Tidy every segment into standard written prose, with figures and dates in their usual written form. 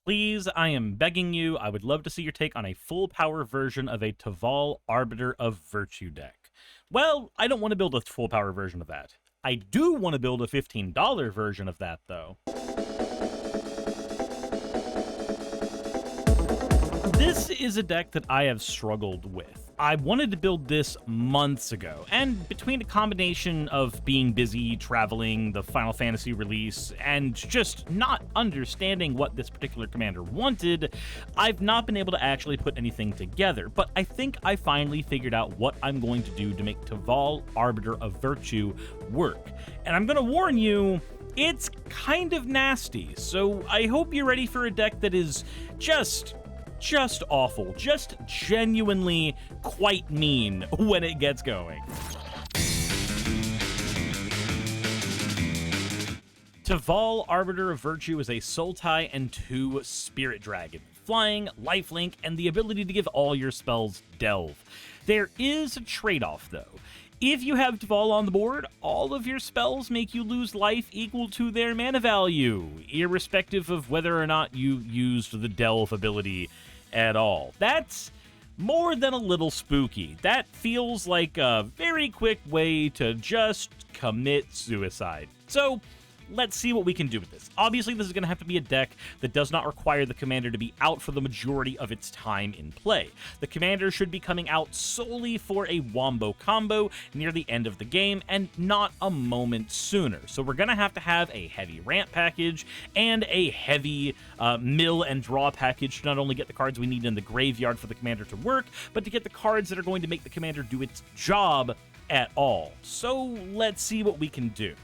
Please, I am begging you, I would love to see your take on a full power version of a Teval Arbiter of Virtue deck. Well, I don't want to build a full power version of that. I do want to build a $15 version of that, though. This is a deck that I have struggled with. I wanted to build this months ago, and between a combination of being busy, traveling, the Final Fantasy release, and just not understanding what this particular commander wanted, I've not been able to actually put anything together, but I think I finally figured out what I'm going to do to make Teval Arbiter of Virtue work. And I'm going to warn you, it's kind of nasty, so I hope you're ready for a deck that is just awful, just genuinely quite mean when it gets going. Teval Arbiter of Virtue is a Sultai and 2 Spirit Dragon, flying, lifelink, and the ability to give all your spells delve. There is a trade-off, though. If you have Teval on the board, all of your spells make you lose life equal to their mana value, irrespective of whether or not you used the Delve ability at all. That's more than a little spooky. That feels like a very quick way to just commit suicide. So, let's see what we can do with this. Obviously, this is going to have to be a deck that does not require the commander to be out for the majority of its time in play. The commander should be coming out solely for a wombo combo near the end of the game, and not a moment sooner. So we're going to have a heavy ramp package and a heavy mill and draw package to not only get the cards we need in the graveyard for the commander to work, but to get the cards that are going to make the commander do its job at all. So let's see what we can do.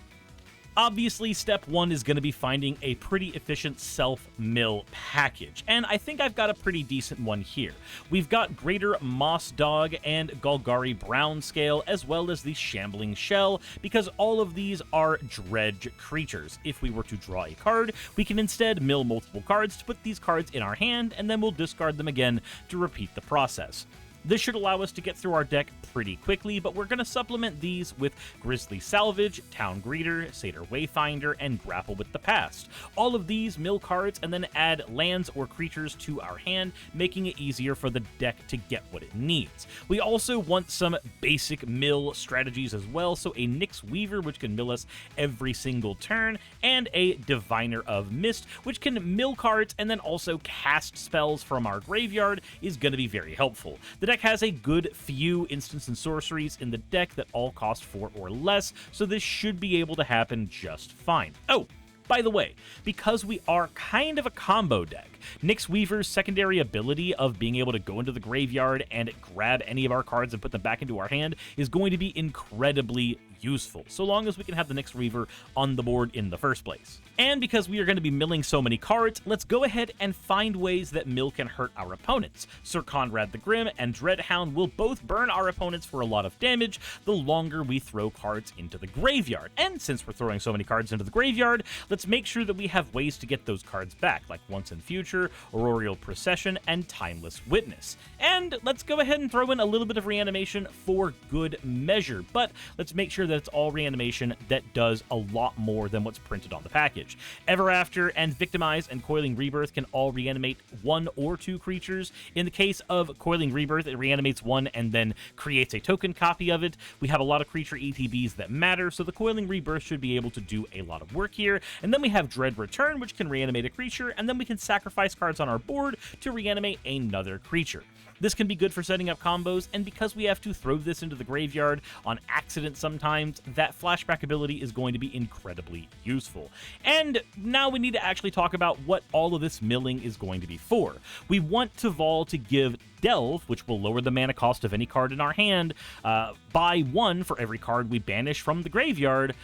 Obviously, step 1 is going to be finding a pretty efficient self-mill package, and I think I've got a pretty decent one here. We've got Greater Moss Dog and Golgari Brown Scale, as well as the Shambling Shell, because all of these are dredge creatures. If we were to draw a card, we can instead mill multiple cards to put these cards in our hand, and then we'll discard them again to repeat the process. This should allow us to get through our deck pretty quickly, but we're going to supplement these with Grizzly Salvage, Town Greeter, Satyr Wayfinder, and Grapple with the Past. All of these mill cards and then add lands or creatures to our hand, making it easier for the deck to get what it needs. We also want some basic mill strategies as well, so a Nyx Weaver, which can mill us every single turn, and a Diviner of Mist, which can mill cards and then also cast spells from our graveyard, is going to be very helpful. The deck has a good few instants and sorceries in the deck that all cost 4 or less, so this should be able to happen just fine. Oh, by the way, because we are kind of a combo deck, Nyx Weaver's secondary ability of being able to go into the graveyard and grab any of our cards and put them back into our hand is going to be incredibly useful, so long as we can have the Nyx Weaver on the board in the first place. And because we are going to be milling so many cards, let's go ahead and find ways that mill can hurt our opponents. Sir Conrad the Grim and Dreadhound will both burn our opponents for a lot of damage the longer we throw cards into the graveyard. And since we're throwing so many cards into the graveyard, let's make sure that we have ways to get those cards back, like Once in Future, Aurorial Procession, and Timeless Witness. And let's go ahead and throw in a little bit of reanimation for good measure, but let's make sure that it's all reanimation that does a lot more than what's printed on the package. Ever After and Victimize and Coiling Rebirth can all reanimate 1 or 2 creatures. In the case of Coiling Rebirth, it reanimates 1 and then creates a token copy of it. We have a lot of creature ETBs that matter, so the Coiling Rebirth should be able to do a lot of work here. And then we have Dread Return, which can reanimate a creature, and then we can sacrifice cards on our board to reanimate another creature. This can be good for setting up combos, and because we have to throw this into the graveyard on accident sometimes, that flashback ability is going to be incredibly useful. And now we need to actually talk about what all of this milling is going to be for. We want Teval to give Delve, which will lower the mana cost of any card in our hand, by 1 for every card we banish from the graveyard.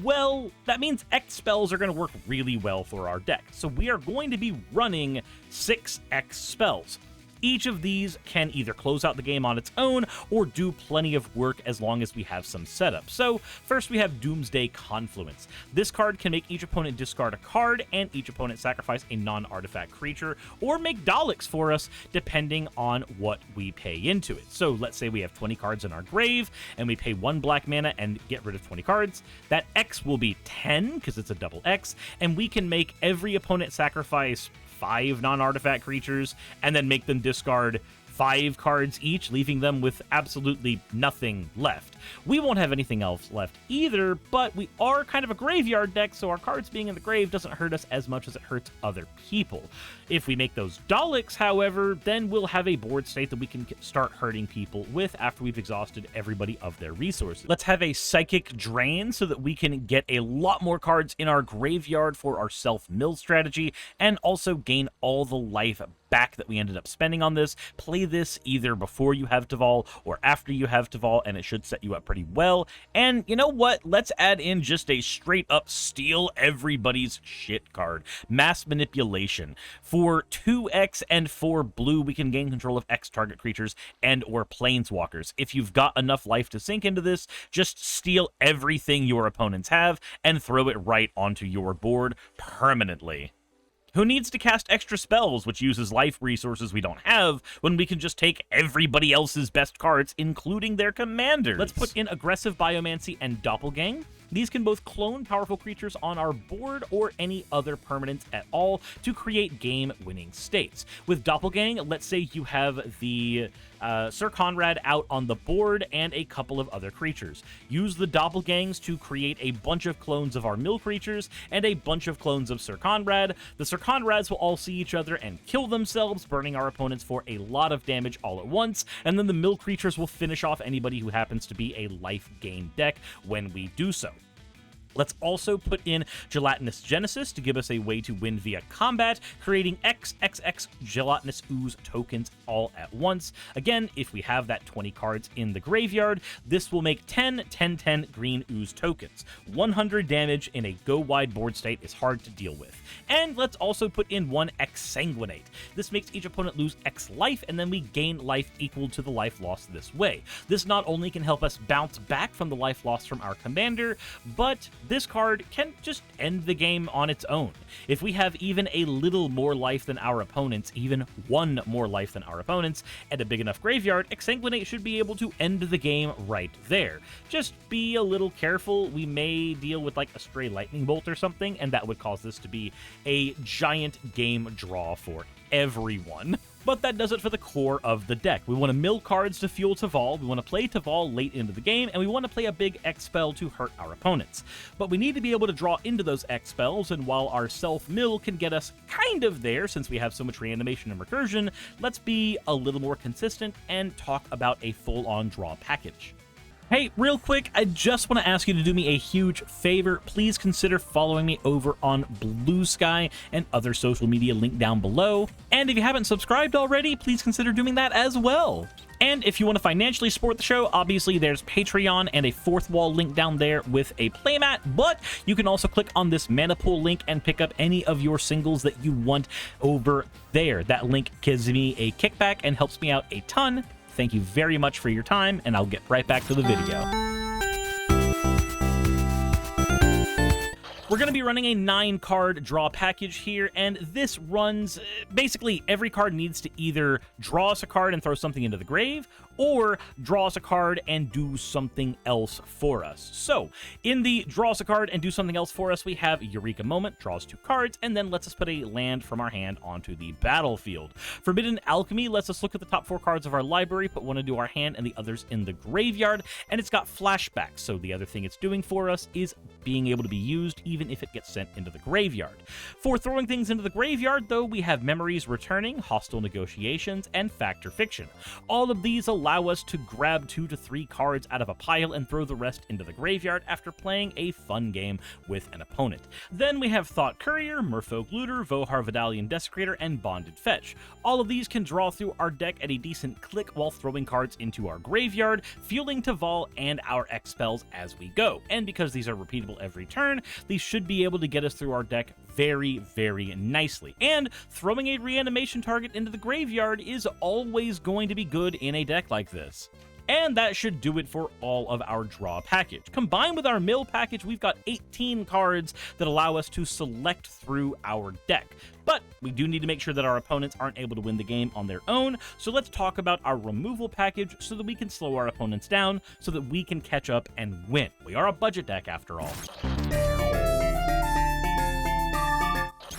Well, that means X spells are going to work really well for our deck. So we are going to be running 6 X spells. Each of these can either close out the game on its own or do plenty of work as long as we have some setup. So first we have Doomsday Confluence. This card can make each opponent discard a card and each opponent sacrifice a non-artifact creature or make Daleks for us depending on what we pay into it. So let's say we have 20 cards in our grave and we pay 1 black mana and get rid of 20 cards. That X will be 10 because it's a double X, and we can make every opponent sacrifice 5 non-artifact creatures and then make them discard 5 cards each, leaving them with absolutely nothing left. We won't have anything else left either, but we are kind of a graveyard deck, so our cards being in the grave doesn't hurt us as much as it hurts other people. If we make those Daleks, however, then we'll have a board state that we can start hurting people with after we've exhausted everybody of their resources. Let's have a Psychic Drain so that we can get a lot more cards in our graveyard for our self-mill strategy, and also gain all the life back that we ended up spending on this. Play this either before you have Teval or after you have Teval, and it should set you up pretty well. And you know what? Let's add in just a straight up steal everybody's shit card. Mass Manipulation. For 2x and 4 blue, we can gain control of X target creatures and or planeswalkers. If you've got enough life to sink into this, just steal everything your opponents have and throw it right onto your board permanently. Who needs to cast extra spells, which uses life resources we don't have, when we can just take everybody else's best cards, including their commanders? Let's put in Aggressive Biomancy and Doppelgang. These can both clone powerful creatures on our board or any other permanents at all to create game-winning states. With Doppelgang, let's say you have the Sir Conrad out on the board and a couple of other creatures. Use the Doppelgangs to create a bunch of clones of our mill creatures and a bunch of clones of Sir Conrad. The Sir Conrads will all see each other and kill themselves, burning our opponents for a lot of damage all at once, and then the mill creatures will finish off anybody who happens to be a life gain deck when we do so. Let's also put in Gelatinous Genesis to give us a way to win via combat, creating XXX Gelatinous Ooze tokens all at once. Again, if we have that 20 cards in the graveyard, this will make 10 green Ooze tokens. 100 damage in a go-wide board state is hard to deal with. And let's also put in 1 Exsanguinate. This makes each opponent lose X life, and then we gain life equal to the life lost this way. This not only can help us bounce back from the life lost from our commander, but this card can just end the game on its own. If we have even a little more life than our opponents, even 1 more life than our opponents, and a big enough graveyard, Exsanguinate should be able to end the game right there. Just be a little careful. We may deal with like a stray lightning bolt or something, and that would cause this to be a giant game draw for everyone. But that does it for the core of the deck. We want to mill cards to fuel Teval, we want to play Teval late into the game, and we want to play a big X spell to hurt our opponents. But we need to be able to draw into those X spells, and while our self-mill can get us kind of there since we have so much reanimation and recursion, let's be a little more consistent and talk about a full-on draw package. Hey, real quick, I just want to ask you to do me a huge favor. Please consider following me over on Blue Sky and other social media linked down below. And if you haven't subscribed already, please consider doing that as well. And if you want to financially support the show, obviously there's Patreon and a fourth wall link down there with a playmat, but you can also click on this mana pool link and pick up any of your singles that you want over there. That link gives me a kickback and helps me out a ton. Thank you very much for your time, and I'll get right back to the video. We're going to be running a 9-card draw package here, and this runs... basically, every card needs to either draw us a card and throw something into the grave, or draw us a card and do something else for us. So, in the draw us a card and do something else for us, we have Eureka Moment, draws 2 cards, and then lets us put a land from our hand onto the battlefield. Forbidden Alchemy lets us look at the top 4 cards of our library, put one into our hand and the others in the graveyard, and it's got flashbacks, so the other thing it's doing for us is being able to be used even if it gets sent into the graveyard. For throwing things into the graveyard, though, we have Memories Returning, Hostile Negotiations, and Factor Fiction. All of these allow us to grab 2 to 3 cards out of a pile and throw the rest into the graveyard after playing a fun game with an opponent. Then we have Thought Courier, Merfolk Looter, Vohar Vidalian Desecrator, and Bonded Fetch. All of these can draw through our deck at a decent click while throwing cards into our graveyard, fueling Teval and our X spells as we go. And because these are repeatable every turn, these should be able to get us through our deck very, very nicely. And throwing a reanimation target into the graveyard is always going to be good in a deck like this. And that should do it for all of our draw package. Combined with our mill package, we've got 18 cards that allow us to select through our deck. But we do need to make sure that our opponents aren't able to win the game on their own, so let's talk about our removal package so that we can slow our opponents down so that we can catch up and win. We are a budget deck after all.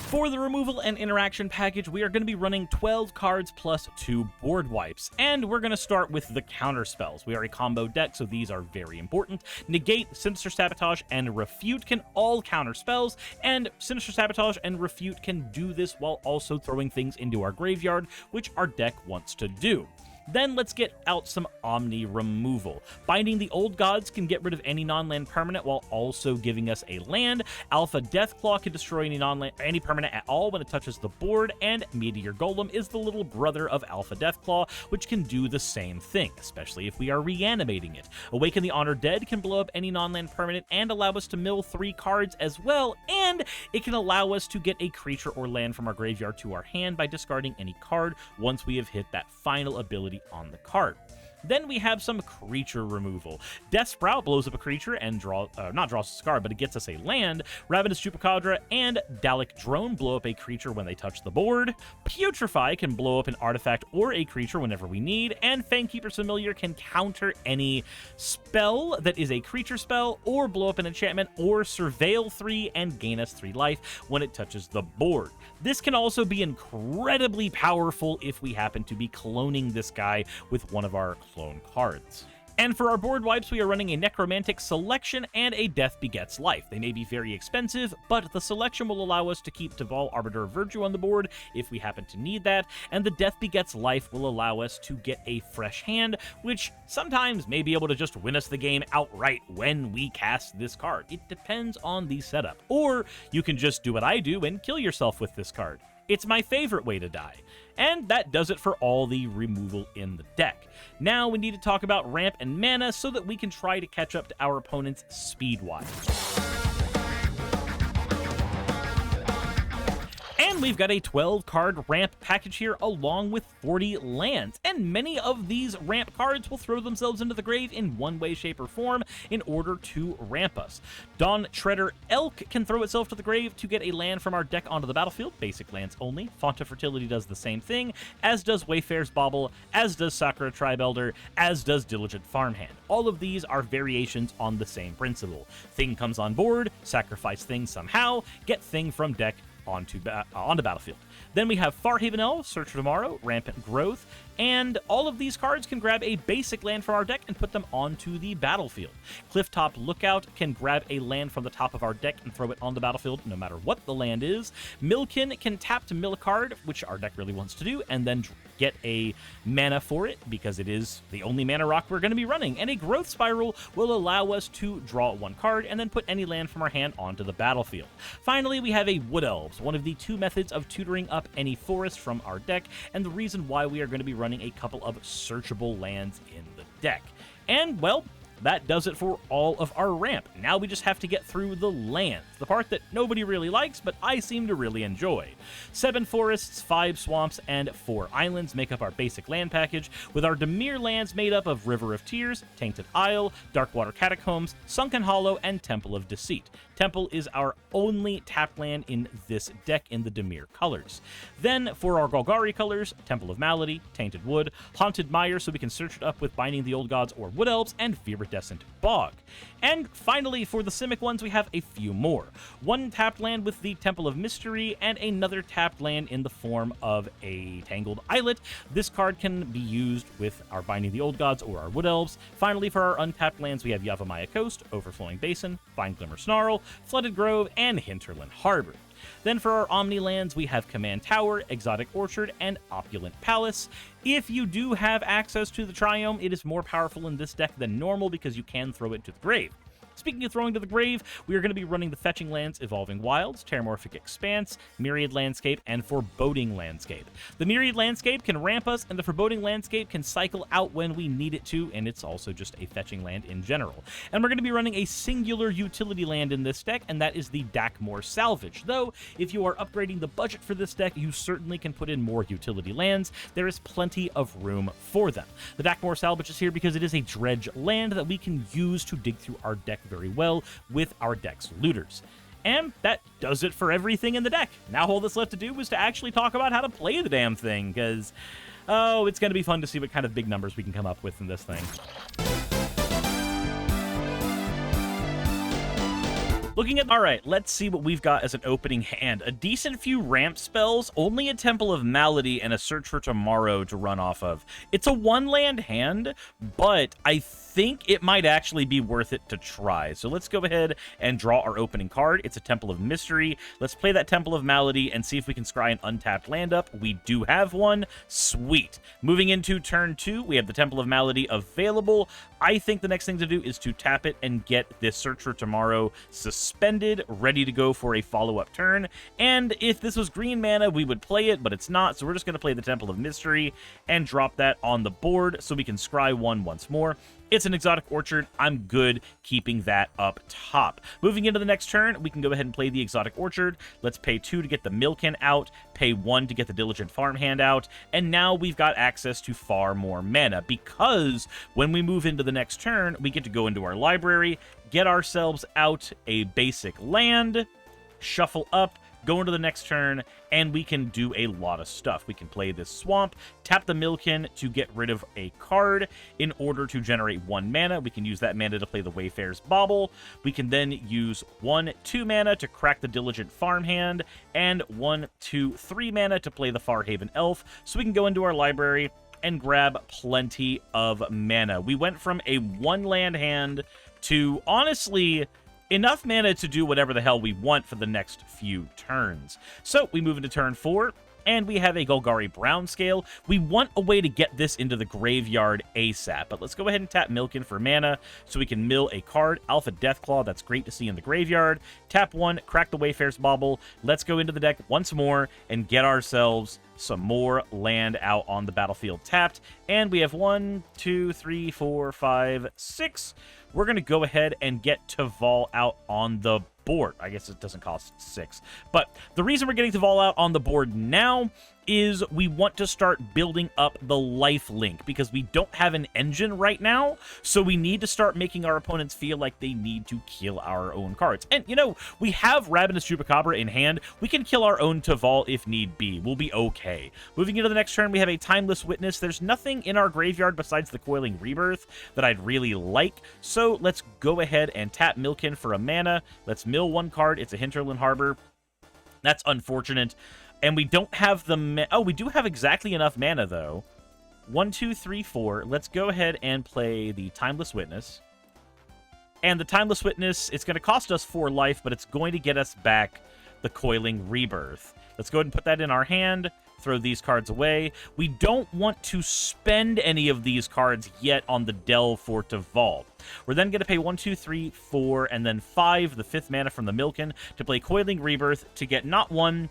For the removal and interaction package, we are going to be running 12 cards plus 2 board wipes, and we're going to start with the counter spells. We are a combo deck, so these are very important. Negate, Sinister Sabotage, and Refute can all counter spells, and Sinister Sabotage and Refute can do this while also throwing things into our graveyard, which our deck wants to do. Then let's get out some Omni removal. Binding the Old Gods can get rid of any non-land permanent while also giving us a land. Alpha Deathclaw can destroy any permanent at all when it touches the board, and Meteor Golem is the little brother of Alpha Deathclaw, which can do the same thing, especially if we are reanimating it. Awaken the Honored Dead can blow up any non-land permanent and allow us to mill 3 cards as well, and it can allow us to get a creature or land from our graveyard to our hand by discarding any card once we have hit that final ability on the card. Then we have some creature removal. Death Sprout blows up a creature and not draws a card, but it gets us a land. Ravenous Chupacabra and Dalek Drone blow up a creature when they touch the board. Putrefy can blow up an artifact or a creature whenever we need, and Fangkeeper's Familiar can counter any spell that is a creature spell, or blow up an enchantment, or Surveil 3 and gain us 3 life when it touches the board. This can also be incredibly powerful if we happen to be cloning this guy with one of our clone cards. And for our board wipes, we are running a Necromantic Selection and a Death Begets Life. They may be very expensive, but the Selection will allow us to keep Teval Arbiter of Virtue on the board if we happen to need that, and the Death Begets Life will allow us to get a fresh hand, which sometimes may be able to just win us the game outright when we cast this card. It depends on the setup. Or you can just do what I do and kill yourself with this card. It's my favorite way to die. And that does it for all the removal in the deck. Now we need to talk about ramp and mana so that we can try to catch up to our opponents speed-wise. And we've got a 12-card ramp package here along with 40 lands, and many of these ramp cards will throw themselves into the grave in one way, shape, or form in order to ramp us. Dawn Treader Elk can throw itself to the grave to get a land from our deck onto the battlefield, basic lands only. Font of Fertility does the same thing, as does Wayfarer's Bauble, as does Sakura Tribe Elder, as does Diligent Farmhand. All of these are variations on the same principle. Thing comes on board, sacrifice Thing somehow, get Thing from deck onto battlefield. Then we have Farhaven Elf, Search for Tomorrow, Rampant Growth, and all of these cards can grab a basic land from our deck and put them onto the battlefield. Clifftop Lookout can grab a land from the top of our deck and throw it on the battlefield no matter what the land is. Milkin can tap to mill a card, which our deck really wants to do, and then get a mana for it because it is the only mana rock we're going to be running. And a Growth Spiral will allow us to draw 1 card and then put any land from our hand onto the battlefield. Finally, we have a Wood Elves, one of the 2 methods of tutoring up any forest from our deck, and the reason why we are going to be running a couple of searchable lands in the deck. And, well, that does it for all of our ramp. Now we just have to get through the lands, the part that nobody really likes, but I seem to really enjoy. 7 forests, 5 swamps, and 4 islands make up our basic land package, with our Dimir lands made up of River of Tears, Tainted Isle, Darkwater Catacombs, Sunken Hollow, and Temple of Deceit. Temple is our only tap land in this deck in the Dimir colors. Then, for our Golgari colors, Temple of Malady, Tainted Wood, Haunted Mire so we can search it up with Binding the Old Gods or Wood Elves, and Viridescent Bog. And finally, for the Simic ones, we have a few more. 1 tapped land with the Temple of Mystery, and another tapped land in the form of a Tangled Islet. This card can be used with our Binding the Old Gods or our Wood Elves. Finally, for our untapped lands, we have Yavimaya Coast, Overflowing Basin, Vine Glimmer Snarl, Flooded Grove, and Hinterland Harbor. Then for our Omni lands, we have Command Tower, Exotic Orchard, and Opulent Palace. If you do have access to the Triome, it is more powerful in this deck than normal because you can throw it to the grave. Speaking of throwing to the grave, we are going to be running the fetching lands Evolving Wilds, Terramorphic Expanse, Myriad Landscape, and Foreboding Landscape. The Myriad Landscape can ramp us, and the Foreboding Landscape can cycle out when we need it to, and it's also just a fetching land in general. And we're going to be running a singular utility land in this deck, and that is the Dakmor Salvage. Though, if you are upgrading the budget for this deck, you certainly can put in more utility lands. There is plenty of room for them. The Dakmor Salvage is here because it is a dredge land that we can use to dig through our deck very well with our deck's looters. And that does it for everything in the deck. Now all that's left to do is to actually talk about how to play the damn thing, because, oh, it's going to be fun to see what kind of big numbers we can come up with in this thing. Looking at, all right, let's see what we've got as an opening hand. A decent few ramp spells, only a Temple of Malady, and a Search for Tomorrow to run off of. It's a 1-land hand, but I think it might actually be worth it to try. So let's go ahead and draw our opening card. It's a Temple of Mystery. Let's play that Temple of Malady and see if we can scry an untapped land up. We do have one. Sweet. Moving into turn 2, we have the Temple of Malady available. I think the next thing to do is to tap it and get this Search for Tomorrow suspended, ready to go for a follow-up turn. And if this was green mana, we would play it, but it's not, so we're just going to play the Temple of Mystery and drop that on the board so we can scry one once more. It's an Exotic Orchard. I'm good keeping that up top. Moving into the next turn, we can go ahead and play the Exotic Orchard. Let's pay 2 to get the Milken out, pay 1 to get the Diligent Farmhand out, and now we've got access to far more mana, because when we move into the next turn, we get to go into our library, get ourselves out a basic land, shuffle up, go into the next turn, and we can do a lot of stuff. We can play this Swamp, tap the Milken to get rid of a card in order to generate 1 mana. We can use that mana to play the Wayfarer's Bauble. We can then use 1, 2 mana to crack the Diligent Farmhand, and 1, 2, 3 mana to play the Farhaven Elf. So we can go into our library and grab plenty of mana. We went from a 1-land hand to, honestly, enough mana to do whatever the hell we want for the next few turns. So we move into turn 4, and we have a Golgari Brownscale. We want a way to get this into the graveyard ASAP, but let's go ahead and tap Milken for mana so we can mill a card. Alpha Deathclaw, that's great to see in the graveyard. Tap 1, crack the Wayfarer's Bauble. Let's go into the deck once more and get ourselves some more land out on the battlefield tapped. And we have 1, 2, 3, 4, 5, 6. We're going to go ahead and get Teval out on the board. I guess it doesn't cost 6. But the reason we're getting Teval out on the board now is we want to start building up the life link, because we don't have an engine right now, so we need to start making our opponents feel like they need to kill our own cards. And, you know, we have Ravenous Chupacabra in hand. We can kill our own Teval if need be. We'll be okay. Moving into the next turn, we have a Timeless Witness. There's nothing in our graveyard besides the Coiling Rebirth that I'd really like, so let's go ahead and tap Milken for a mana. Let's mill 1 card. It's a Hinterland Harbor. That's unfortunate. And we don't have the... Oh, we do have exactly enough mana, though. 1, 2, 3, 4. Let's go ahead and play the Timeless Witness. And the Timeless Witness, it's going to cost us 4 life, but it's going to get us back the Coiling Rebirth. Let's go ahead and put that in our hand. Throw these cards away. We don't want to spend any of these cards yet on the Delve for Teval. We're then going to pay 1, 2, 3, 4, and then 5, the 5th mana from the Milken, to play Coiling Rebirth to get not 1,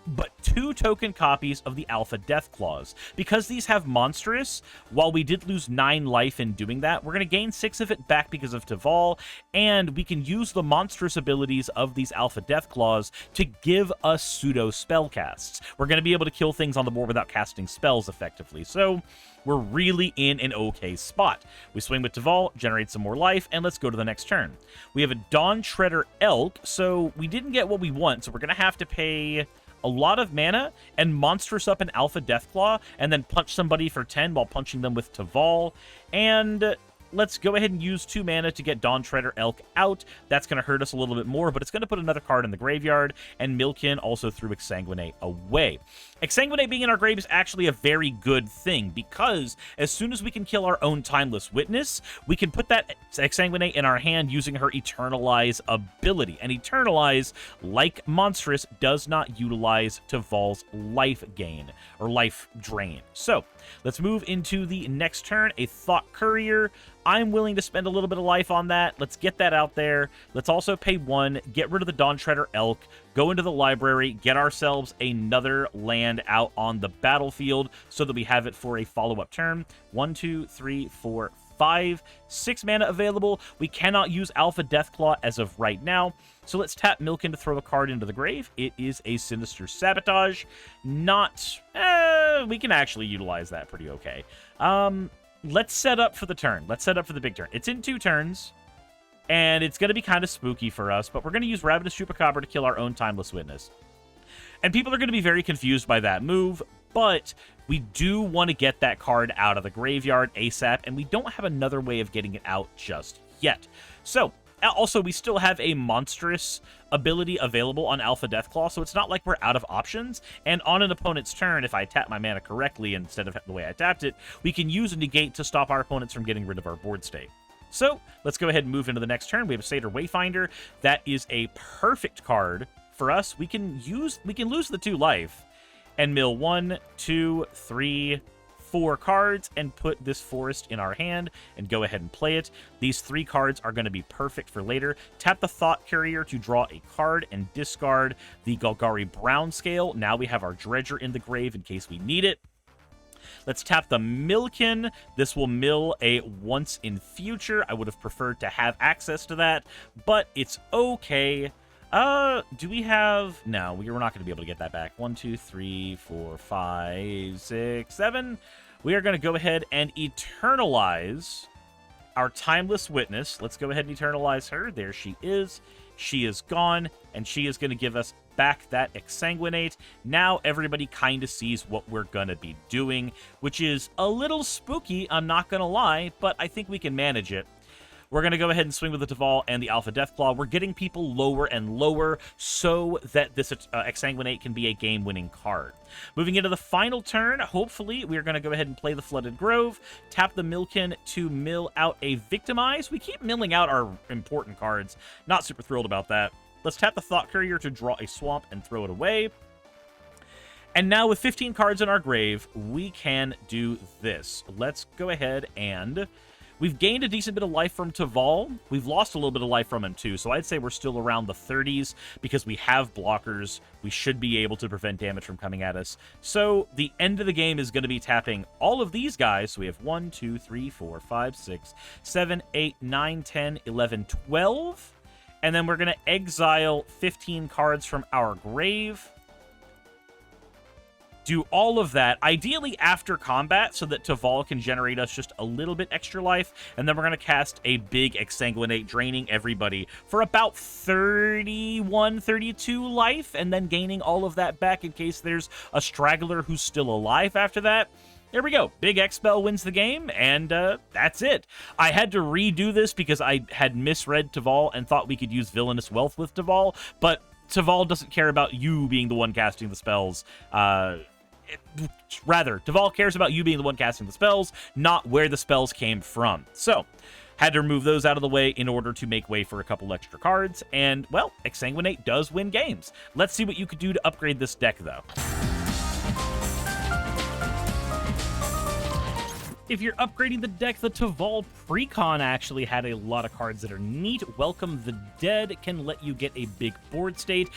but 2 token copies of the Alpha Deathclaws. Because these have Monstrous, while we did lose 9 life in doing that, we're going to gain 6 of it back because of Teval, and we can use the Monstrous abilities of these Alpha Deathclaws to give us pseudo spellcasts. We're going to be able to kill things on the board without casting spells effectively, so we're really in an okay spot. We swing with Teval, generate some more life, and let's go to the next turn. We have a Dawn Treader Elk, so we didn't get what we want, so we're going to have to pay a lot of mana and Monstrous up an Alpha Deathclaw, and then punch somebody for 10 while punching them with Teval. And let's go ahead and use 2 mana to get Dawn Treader Elk out. That's going to hurt us a little bit more, but it's going to put another card in the graveyard, and Milken also threw Exsanguinate away. Exsanguinate being in our grave is actually a very good thing, because as soon as we can kill our own Timeless Witness, we can put that Exsanguinate in our hand using her Eternalize ability. And Eternalize, like Monstrous, does not utilize Teval's life gain, or life drain. So, let's move into the next turn, a Thought Courier. I'm willing to spend a little bit of life on that. Let's get that out there. Let's also pay 1, get rid of the Dawn Treader Elk, go into the library, get ourselves another land out on the battlefield so that we have it for a follow-up turn. 1, 2, 3, 4, 5, 6 mana available. We cannot use Alpha Deathclaw as of right now, so let's tap Milken to throw a card into the grave. It is a Sinister Sabotage. Not... we can actually utilize that pretty okay. Let's set up for the turn. Let's set up for the big turn. It's in 2 turns, and it's going to be kind of spooky for us, but we're going to use Ravenous Chupacabra to kill our own Timeless Witness. And people are going to be very confused by that move, but we do want to get that card out of the graveyard ASAP, and we don't have another way of getting it out just yet. So, Also, we still have a monstrous ability available on Alpha Deathclaw, so it's not like we're out of options. And on an opponent's turn, if I tap my mana correctly instead of the way I tapped it, we can use a negate to stop our opponents from getting rid of our board state. So let's go ahead and move into the next turn. We have a Satyr Wayfinder. That is a perfect card for us. We can lose the 2 life and mill 1, 2, 3, 4 cards and put this forest in our hand and go ahead and play it. These 3 cards are going to be perfect for later. Tap the Thought Courier to draw a card and discard the Golgari Brown Scale. Now we have our Dredger in the grave in case we need it. Let's tap the Milken. This will mill a once in future. I would have preferred to have access to that, but it's okay. Do we have... No, we're not going to be able to get that back. 1, 2, 3, 4, 5, 6, 7. We are going to go ahead and eternalize our Timeless Witness. Let's go ahead and eternalize her. There she is. She is gone, and she is going to give us back that Exsanguinate. Now everybody kind of sees what we're going to be doing, which is a little spooky, I'm not going to lie, but I think we can manage it. We're going to go ahead and swing with the Teval and the Alpha Deathclaw. We're getting people lower and lower so that this Exsanguinate can be a game-winning card. Moving into the final turn, hopefully, we're going to go ahead and play the Flooded Grove, tap the Milken to mill out a Victimize. We keep milling out our important cards. Not super thrilled about that. Let's tap the Thought Courier to draw a Swamp and throw it away. And now with 15 cards in our grave, we can do this. Let's go ahead and... We've gained a decent bit of life from Teval. We've lost a little bit of life from him, too. So I'd say we're still around the 30s because we have blockers. We should be able to prevent damage from coming at us. So the end of the game is going to be tapping all of these guys. So we have 1, 2, 3, 4, 5, 6, 7, 8, 9, 10, 11, 12. And then we're going to exile 15 cards from our grave. Do all of that, ideally after combat, so that Teval can generate us just a little bit extra life, and then we're going to cast a big Exsanguinate, draining everybody for about 31, 32 life, and then gaining all of that back in case there's a straggler who's still alive after that. There we go. Big X-Spell wins the game, and that's it. I had to redo this because I had misread Teval and thought we could use Villainous Wealth with Teval, but Teval doesn't care about you being the one casting the spells. Rather, Teval cares about you being the one casting the spells, not where the spells came from. So, had to remove those out of the way in order to make way for a couple extra cards, and, well, Exsanguinate does win games. Let's see what you could do to upgrade this deck, though. If you're upgrading the deck, the Teval Precon actually had a lot of cards that are neat. Welcome the Dead can let you get a big board state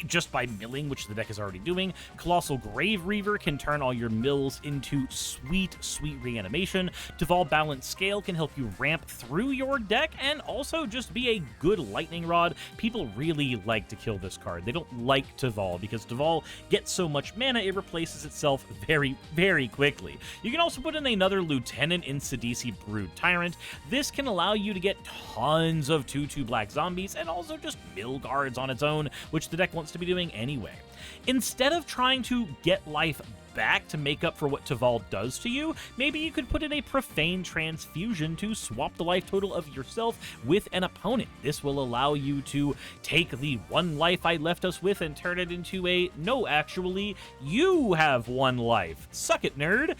just by milling, which the deck is already doing. Colossal Grave Reaver can turn all your mills into sweet, sweet reanimation. Teval Balance Scale can help you ramp through your deck and also just be a good lightning rod. People really like to kill this card. They don't like Teval because Teval gets so much mana it replaces itself very, very quickly. You can also put in another Lieutenant in Sidisi Brood Tyrant. This can allow you to get tons of 2/2 black zombies and also just mill guards on its own, which the deck wants to be doing anyway. Instead of trying to get life back to make up for what Teval does to you, maybe you could put in a Profane Transfusion to swap the life total of yourself with an opponent. This will allow you to take the 1 life I left us with and turn it into a, no, actually, you have 1 life. Suck it, nerd.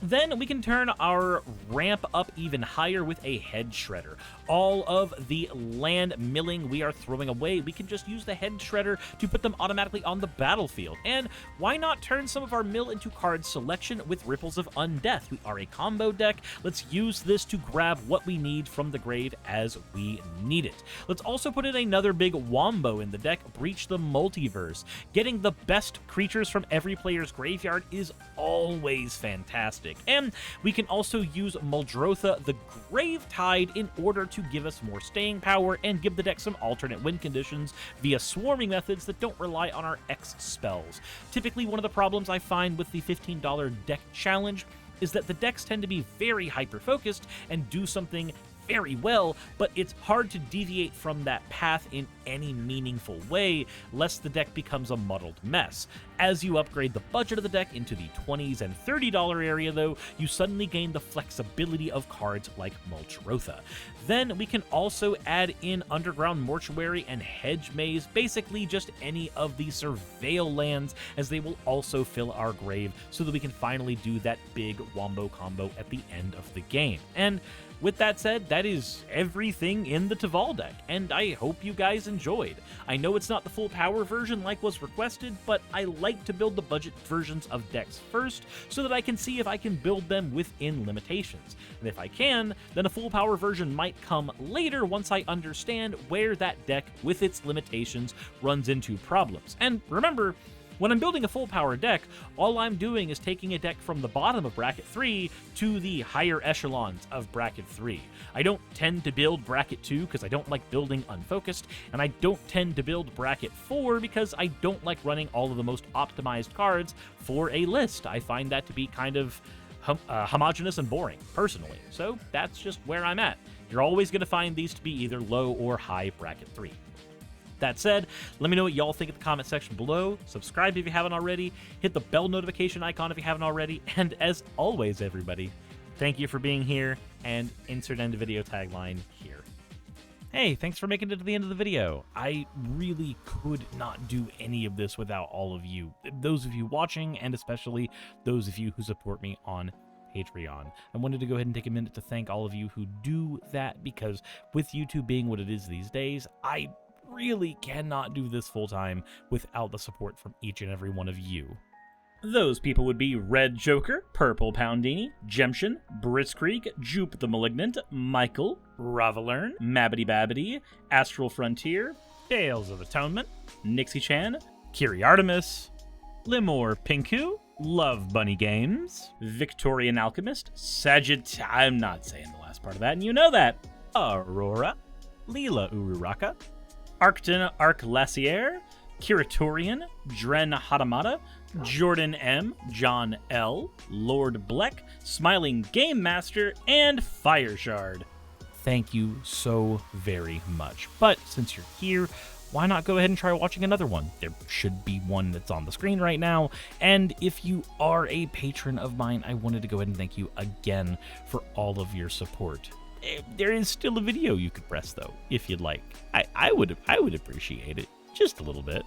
Then we can turn our ramp up even higher with a Head Shredder. All of the land milling we are throwing away, we can just use the Head Shredder to put them automatically on the battlefield. And why not turn some of our mill into card selection with Ripples of Undeath? We are a combo deck. Let's use this to grab what we need from the grave as we need it. Let's also put in another big wombo in the deck, Breach the Multiverse. Getting the best creatures from every player's graveyard is always fantastic. And we can also use Muldrotha the Gravetide in order to give us more staying power and give the deck some alternate win conditions via swarming methods that don't rely on our X spells. Typically, one of the problems I find with the $15 deck challenge is that the decks tend to be very hyper-focused and do something very well, but it's hard to deviate from that path in any meaningful way, lest the deck becomes a muddled mess. As you upgrade the budget of the deck into the $20s and $30 area though, you suddenly gain the flexibility of cards like Mulchrotha. Then we can also add in Underground Mortuary and Hedge Maze, basically just any of the Surveil lands, as they will also fill our grave so that we can finally do that big wombo combo at the end of the game. And with that said, that is everything in the Teval deck, and I hope you guys enjoyed. I know it's not the full power version like was requested, but I like to build the budget versions of decks first so that I can see if I can build them within limitations. And if I can, then a full power version might come later once I understand where that deck with its limitations runs into problems. And remember, when I'm building a full power deck, all I'm doing is taking a deck from the bottom of bracket 3 to the higher echelons of bracket 3. I don't tend to build bracket 2 because I don't like building unfocused, and I don't tend to build bracket 4 because I don't like running all of the most optimized cards for a list. I find that to be kind of homogenous and boring, personally. So that's just where I'm at. You're always going to find these to be either low or high bracket 3. That said, let me know what y'all think in the comment section below. Subscribe if you haven't already. Hit the bell notification icon if you haven't already. And as always, everybody, thank you for being here, and insert end video tagline here. Hey, thanks for making it to the end of the video. I really could not do any of this without all of you. Those of you watching, and especially those of you who support me on Patreon. I wanted to go ahead and take a minute to thank all of you who do that, because with YouTube being what it is these days, I really cannot do this full-time without the support from each and every one of you. Those people would be Red Joker, Purple Poundini, Jemshin, Britzkrieg, Jupe the Malignant, Michael, Ravalern, Mabbity Babbity, Astral Frontier, Tales of Atonement, Nixie Chan, Kiri Artemis, Limor Pinku, Love Bunny Games, Victorian Alchemist, I'm not saying the last part of that, and you know that, Aurora, Leela Ururaka, Arcton Arclacier, Kiratorian, Dren Hadamata, Jordan M, John L, Lord Bleck, Smiling Game Master, and Fireshard. Thank you so very much. But since you're here, why not go ahead and try watching another one? There should be one that's on the screen right now. And if you are a patron of mine, I wanted to go ahead and thank you again for all of your support. There is still a video you could press, though, if you'd like. I would appreciate it just a little bit.